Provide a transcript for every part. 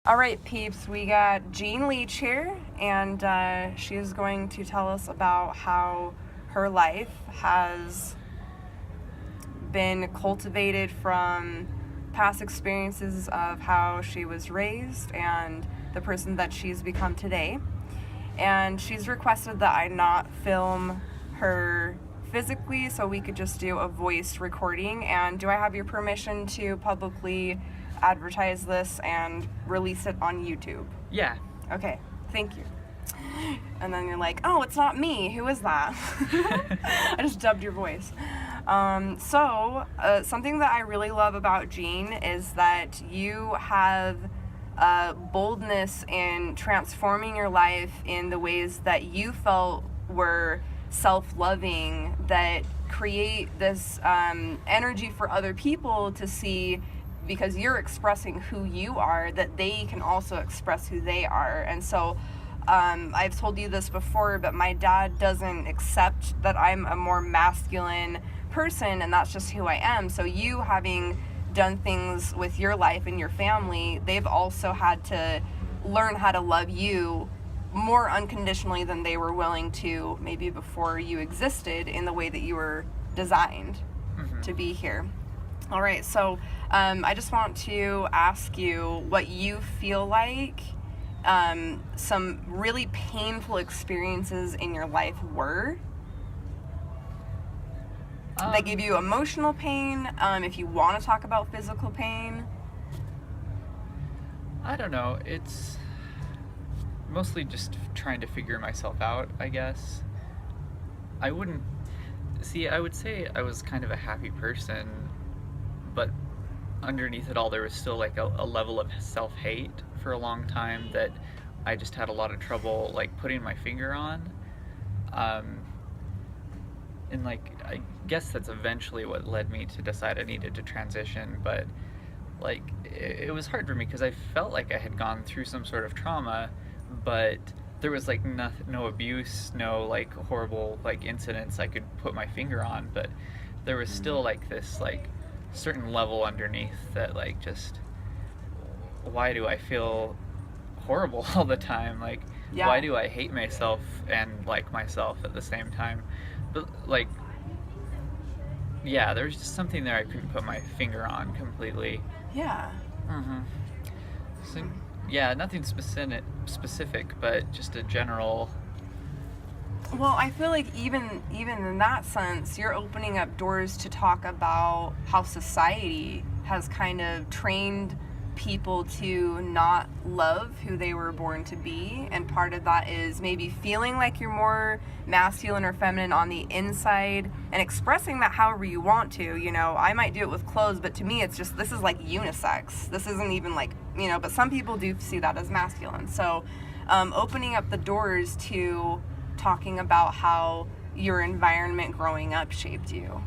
All right, peeps, we got Jean Leech here, and she is going to tell us about how her life has been cultivated from past experiences of how she was raised and the person that she's become today. And she's requested that I not film her physically so we could just do a voice recording. And do I have your permission to publicly advertise this and release it on YouTube? Yeah. Okay, thank you. And then you're like, oh, it's not me. Who is that? I just dubbed your voice. Something that I really love about Jean is that you have boldness in transforming your life in the ways that you felt were self-loving, that create this energy for other people to see, because you're expressing who you are, that they can also express who they are. And so I've told you this before, but my dad doesn't accept that I'm a more masculine person, and that's just who I am. So you having done things with your life and your family, they've also had to learn how to love you more unconditionally than they were willing to maybe before you existed in the way that you were designed to be here. All right, so I just want to ask you what you feel like some really painful experiences in your life were. They give you emotional pain, if you want to talk about physical pain. I don't know. It's mostly just trying to figure myself out, I guess. I would say I was kind of a happy person, but underneath it all there was still like a level of self-hate for a long time that I just had a lot of trouble like putting my finger on. And like I guess that's eventually what led me to decide I needed to transition, but like it was hard for me because I felt like I had gone through some sort of trauma, but there was like no abuse, no like horrible like incidents I could put my finger on, but there was still like this like certain level underneath that like just, why do I feel horrible all the time? Like, why do I hate myself and like myself at the same time? But like, yeah, there's just something there I couldn't put my finger on completely. Yeah. So yeah, nothing specific, but just a general. Well, I feel like even in that sense, you're opening up doors to talk about how society has kind of trained people to not love who they were born to be, and part of that is maybe feeling like you're more masculine or feminine on the inside and expressing that however you want to. You know, I might do it with clothes, but to me it's just, this is like unisex. This isn't even like, you know, but some people do see that as masculine. So opening up the doors to talking about how your environment growing up shaped you.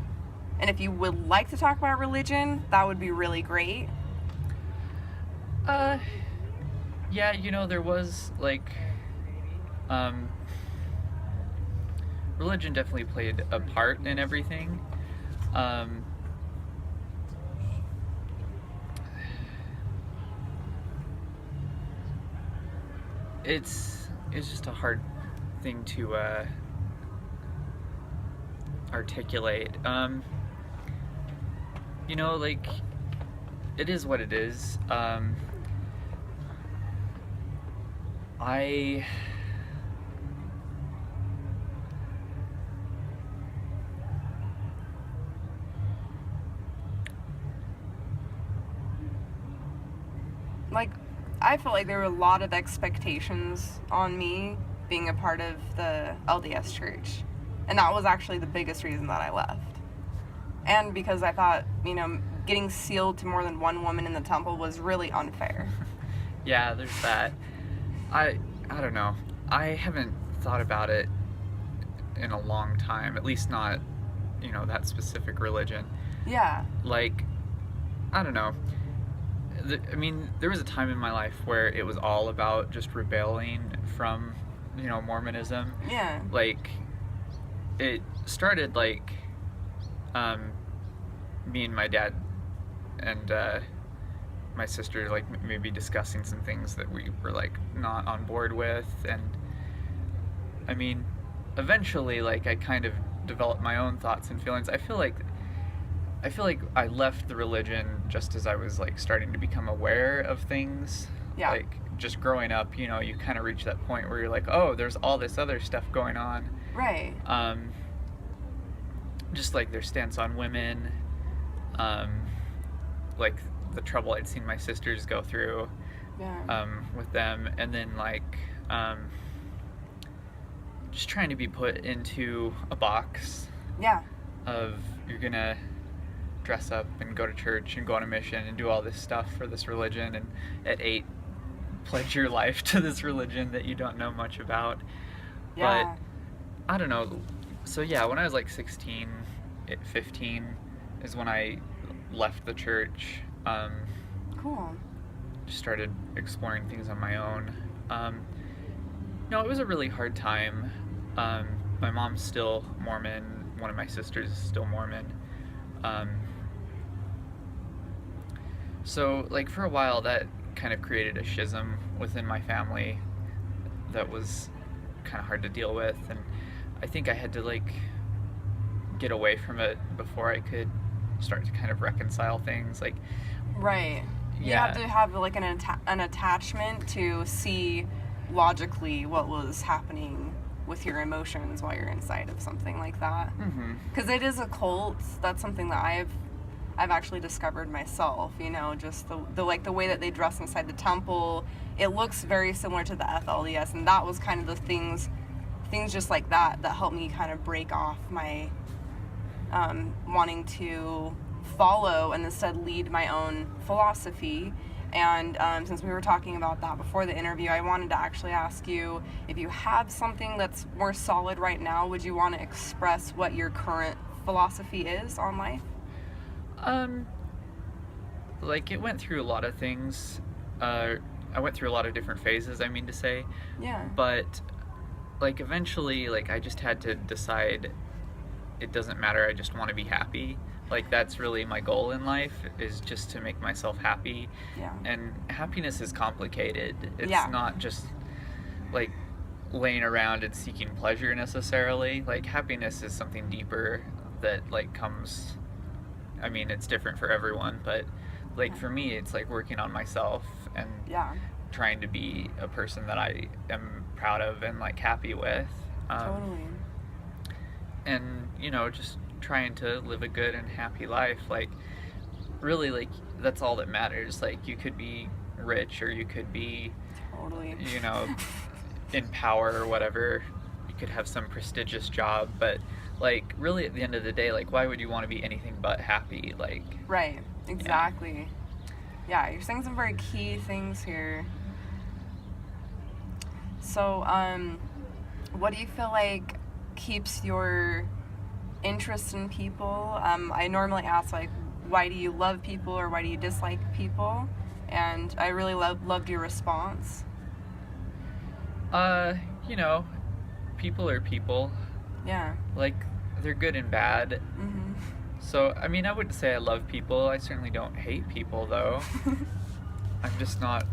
And if you would like to talk about religion, that would be really great. Yeah, you know, there was like religion definitely played a part in everything. It's just a hard thing to articulate. You know, like, it is what it is. I felt like there were a lot of expectations on me being a part of the LDS church, and that was actually the biggest reason that I left. And because I thought, you know, getting sealed to more than one woman in the temple was really unfair. Yeah, there's that. I don't know. I haven't thought about it in a long time, at least not, you know, that specific religion. Yeah. Like, I don't know. I mean, there was a time in my life where it was all about just rebelling from, you know, Mormonism. Yeah. Like, it started like, me and my dad and, my sister like maybe discussing some things that we were like not on board with, and I mean, eventually like I kind of developed my own thoughts and feelings. I feel like I left the religion just as I was like starting to become aware of things. Yeah. Like just growing up, you know, you kind of reach that point where you're like, oh, there's all this other stuff going on. Right. Just like their stance on women, like the trouble I'd seen my sisters go through, Yeah. with them, and then like just trying to be put into a box Yeah. of you're gonna dress up and go to church and go on a mission and do all this stuff for this religion, and at 8 pledge your life to this religion that you don't know much about. Yeah. But I don't know. So yeah, when I was like 16, 15 is when I left the church. Cool. Just started exploring things on my own. No, it was a really hard time. My mom's still Mormon. One of my sisters is still Mormon. So like for a while that kind of created a schism within my family that was kind of hard to deal with, and I think I had to like get away from it before I could start to kind of reconcile things. Like, Right. You yeah, have to have like an attachment to see logically what was happening with your emotions while you're inside of something like that. hmm Because it is a cult. That's something that I've actually discovered myself. You know, just the like the way that they dress inside the temple. It looks very similar to the FLDS, and that was kind of the things just like that helped me kind of break off my wanting to follow and instead lead my own philosophy. And since we were talking about that before the interview, I wanted to actually ask you if you have something that's more solid right now, would you want to express what your current philosophy is on life? Like it went through a lot of things. I went through a lot of different phases, I mean to say, Yeah. but like eventually like I just had to decide it doesn't matter, I just want to be happy. Like that's really my goal in life, is just to make myself happy. Yeah. And happiness is complicated. It's Yeah. not just like laying around and seeking pleasure necessarily. Like happiness is something deeper that like comes, I mean it's different for everyone, but like for me it's like working on myself and Yeah. trying to be a person that I am proud of and like happy with. Totally. And you know, just trying to live a good and happy life. Like really, like that's all that matters. Like you could be rich or you could be, Totally. you know, in power or whatever. You could have some prestigious job, but like really at the end of the day, like why would you want to be anything but happy? Like Right. Exactly. Yeah, you're saying some very key things here. So, what do you feel like keeps your interest in people? I normally ask like, why do you love people or why do you dislike people? And I really loved your response. you know, people are people. Yeah. Like they're good and bad. Mhm. So, I mean, I wouldn't say I love people. I certainly don't hate people, though. I'm just not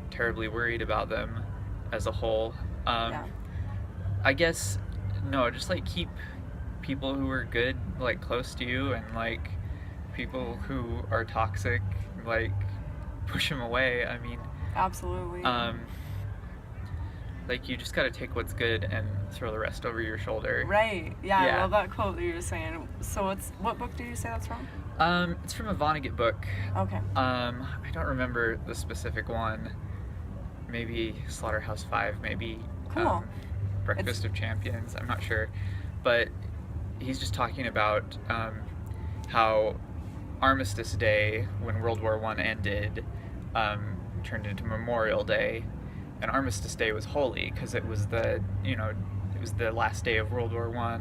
terribly worried about them as a whole. Yeah. I guess, no, just like keep people who are good, like close to you, and like people who are toxic, like push them away. I mean, Absolutely. like you just gotta take what's good and throw the rest over your shoulder. Right. Yeah, I Yeah. love that quote that you were saying. So what book did you say that's from? It's from a Vonnegut book. Okay. I don't remember the specific one. Maybe Slaughterhouse-Five, maybe Cool. Breakfast of Champions. I'm not sure, but he's just talking about how Armistice Day, when World War I ended, turned into Memorial Day, and Armistice Day was holy because it was the last day of World War I.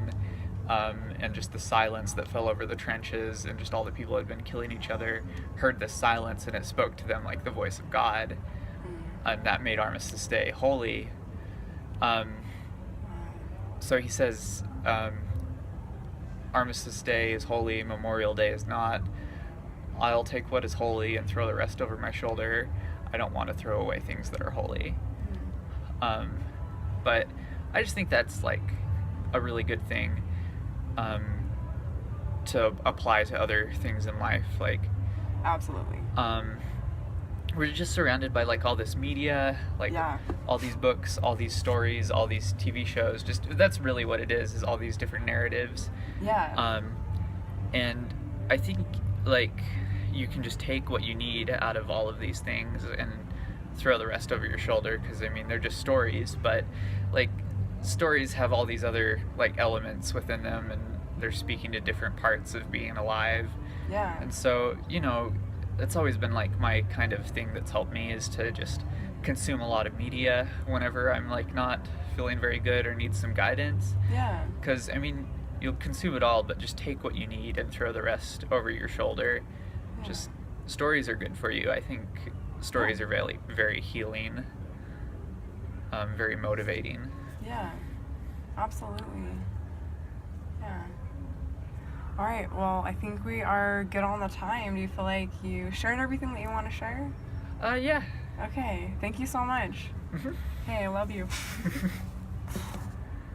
And just the silence that fell over the trenches, and just all the people who had been killing each other heard this silence, and it spoke to them like the voice of God, and that made Armistice Day holy. So he says, Armistice Day is holy, Memorial Day is not. I'll take what is holy and throw the rest over my shoulder. I don't want to throw away things that are holy. But I just think that's like a really good thing to apply to other things in life. Like, Absolutely. we're just surrounded by like all this media, like Yeah. all these books, all these stories, all these TV shows. Just that's really what it is all these different narratives. Yeah. And I think like you can just take what you need out of all of these things and throw the rest over your shoulder, because I mean they're just stories, but like stories have all these other like elements within them, and they're speaking to different parts of being alive. Yeah. And so, you know, that's always been like my kind of thing that's helped me, is to just consume a lot of media whenever I'm like not feeling very good or need some guidance. Yeah. Because I mean, you'll consume it all, but just take what you need and throw the rest over your shoulder. Yeah. Just stories are good for you. I think stories are very, very healing, very motivating. Yeah. Absolutely. Yeah. All right. Well, I think we are good on the time. Do you feel like you shared everything that you want to share? Yeah. Okay. Thank you so much. Hey, I love you.